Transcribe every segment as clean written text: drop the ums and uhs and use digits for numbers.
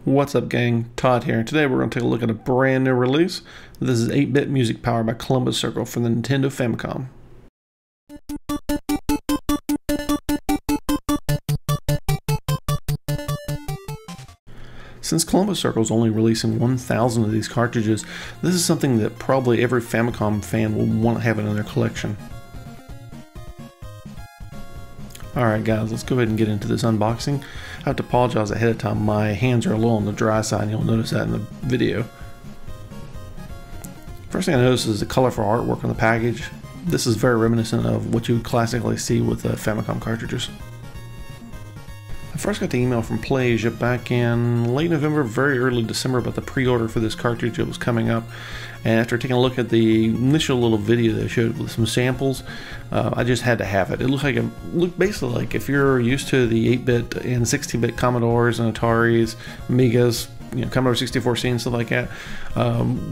What's up, gang? Todd here, and today we're going to take a look at a brand new release. This is 8-bit music powered by Columbus Circle for the Nintendo Famicom. Since Columbus Circle is only releasing 1,000 of these cartridges, this is something that probably every Famicom fan will want to have in their collection. Alright guys, let's go ahead and get into this unboxing. I have to apologize ahead of time, my hands are a little on the dry side and you'll notice that in the video. First thing I notice is the colorful artwork on the package. This is very reminiscent of what you would classically see with Famicom cartridges. I first got the email from PlayAsia back in late November, very early December about the pre-order for this cartridge that was coming up. And after taking a look at the initial little video they showed with some samples, I just had to have it. It looked basically like if you're used to the 8-bit and 16-bit Commodores and Ataris, Amigas, Commodore 64C and stuff like that.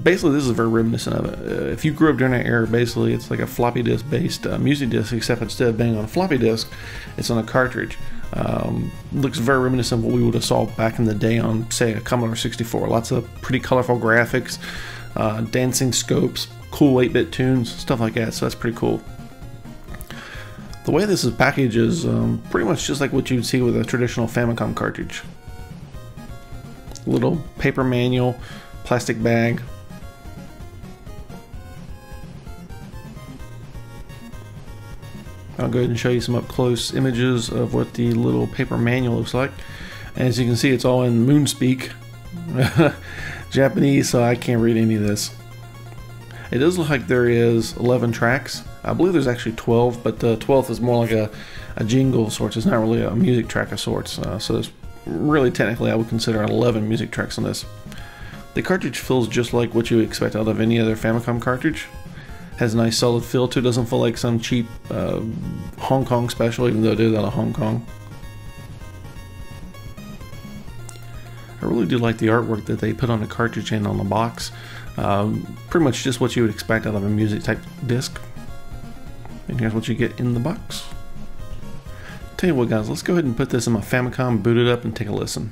Basically, this is very reminiscent of it. If you grew up during that era, basically it's like a floppy disk based music disc, except instead of being on a floppy disk, it's on a cartridge. Looks very reminiscent of what we would have saw back in the day on, say, a Commodore 64. Lots of pretty colorful graphics, dancing scopes, cool 8-bit tunes, stuff like that, so that's pretty cool. The way this is packaged is pretty much just like what you'd see with a traditional Famicom cartridge. Little paper manual, plastic bag. I'll go ahead and show you some up-close images of what the little paper manual looks like. And as you can see, it's all in Moonspeak. Japanese, so I can't read any of this. It does look like there is 11 tracks. I believe there's actually 12, but the 12th is more like a jingle of sorts. It's not really a music track of sorts. So there's really, technically, I would consider 11 music tracks on this. The cartridge feels just like what you would expect out of any other Famicom cartridge. Has a nice solid feel to it. Doesn't feel like some cheap Hong Kong special, even though it is out of Hong Kong. I really do like the artwork that they put on the cartridge and on the box. Pretty much just what you would expect out of a music type disc. And here's what you get in the box. Tell you what guys, let's go ahead and put this in my Famicom, boot it up, and take a listen.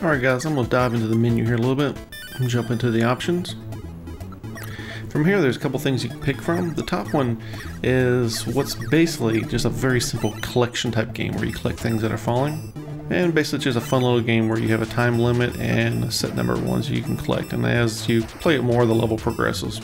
Alright guys, I'm going to dive into the menu here a little bit and jump into the options. From here there's a couple things you can pick from. The top one is what's basically just a very simple collection type game where you collect things that are falling. And basically just a fun little game where you have a time limit and a set number of ones you can collect. And as you play it more, the level progresses.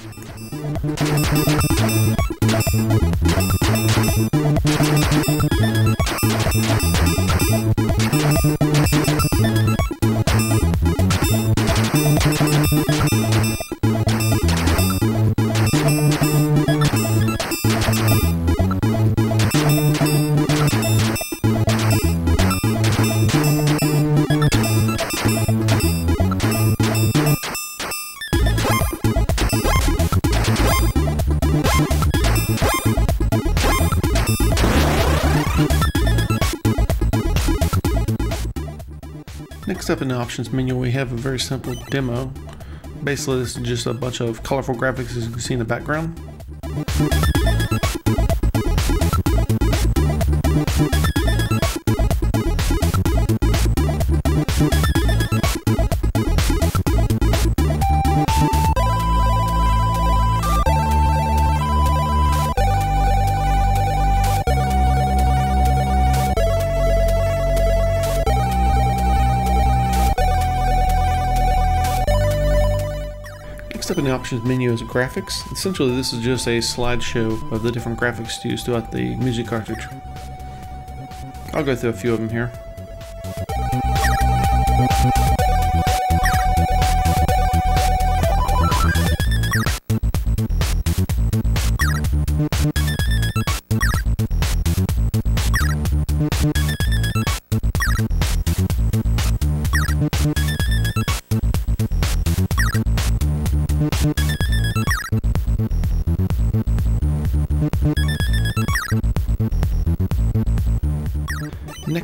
Next up in the options menu, we have a very simple demo. Basically, this is just a bunch of colorful graphics as you can see in the background. Next up in the options menu is graphics. Essentially this is just a slideshow of the different graphics used throughout the music cartridge. I'll go through a few of them here.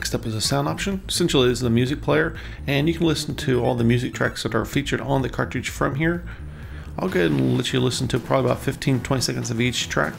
Next up is a sound option. Essentially, this is a music player, and you can listen to all the music tracks that are featured on the cartridge from here. I'll go ahead and let you listen to probably about 15-20 seconds of each track.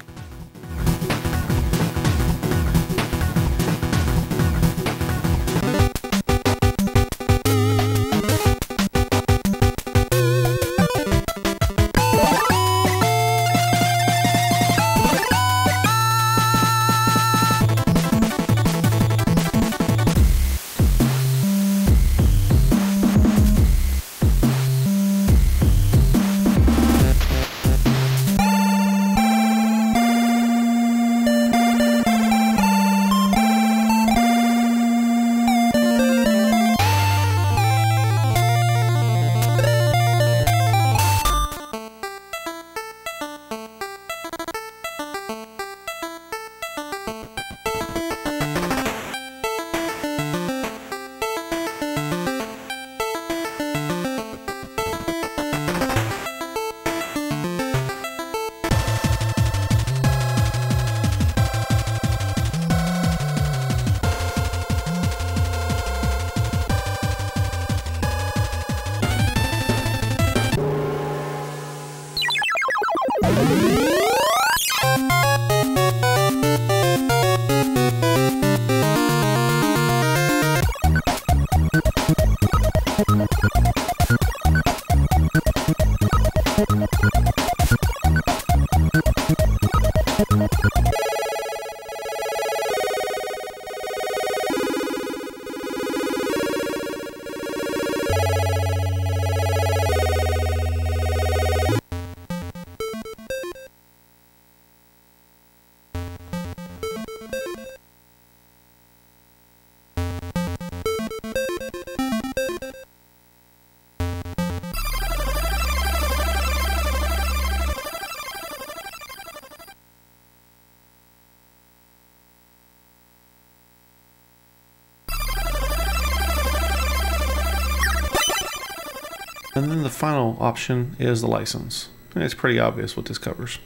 And then the final option is the license. And it's pretty obvious what this covers.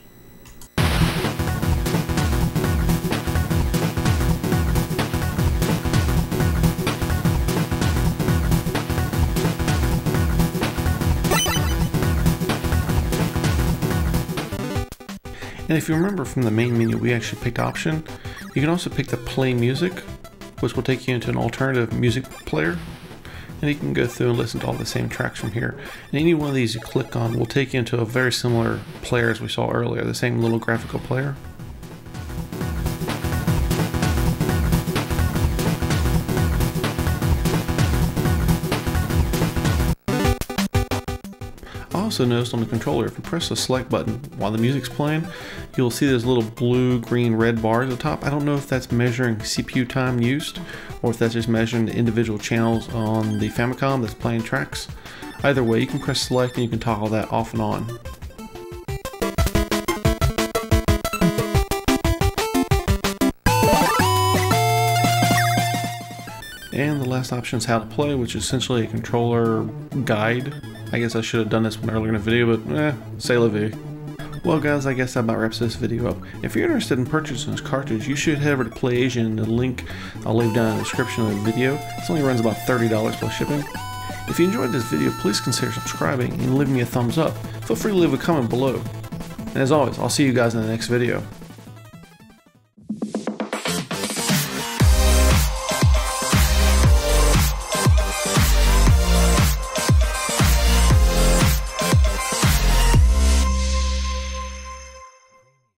And if you remember from the main menu, we actually picked option. You can also pick the play music, which will take you into an alternative music player. And you can go through and listen to all the same tracks from here. And any one of these you click on will take you into a very similar player as we saw earlier, the same little graphical player. I also noticed on the controller, if you press the select button while the music's playing, you'll see those little blue, green, red bars at the top. I don't know if that's measuring CPU time used, or if that's just measuring the individual channels on the Famicom that's playing tracks. Either way, you can press select and you can toggle that off and on. And the last option is how to play, which is essentially a controller guide. I guess I should have done this one earlier in the video, but c'est la vie. Well guys, I guess that about wraps this video up. If you're interested in purchasing this cartridge, you should head over to PlayAsia, and the link I'll leave down in the description of the video. It only runs about $30 plus shipping. If you enjoyed this video, please consider subscribing and leaving me a thumbs up. Feel free to leave a comment below. And as always, I'll see you guys in the next video.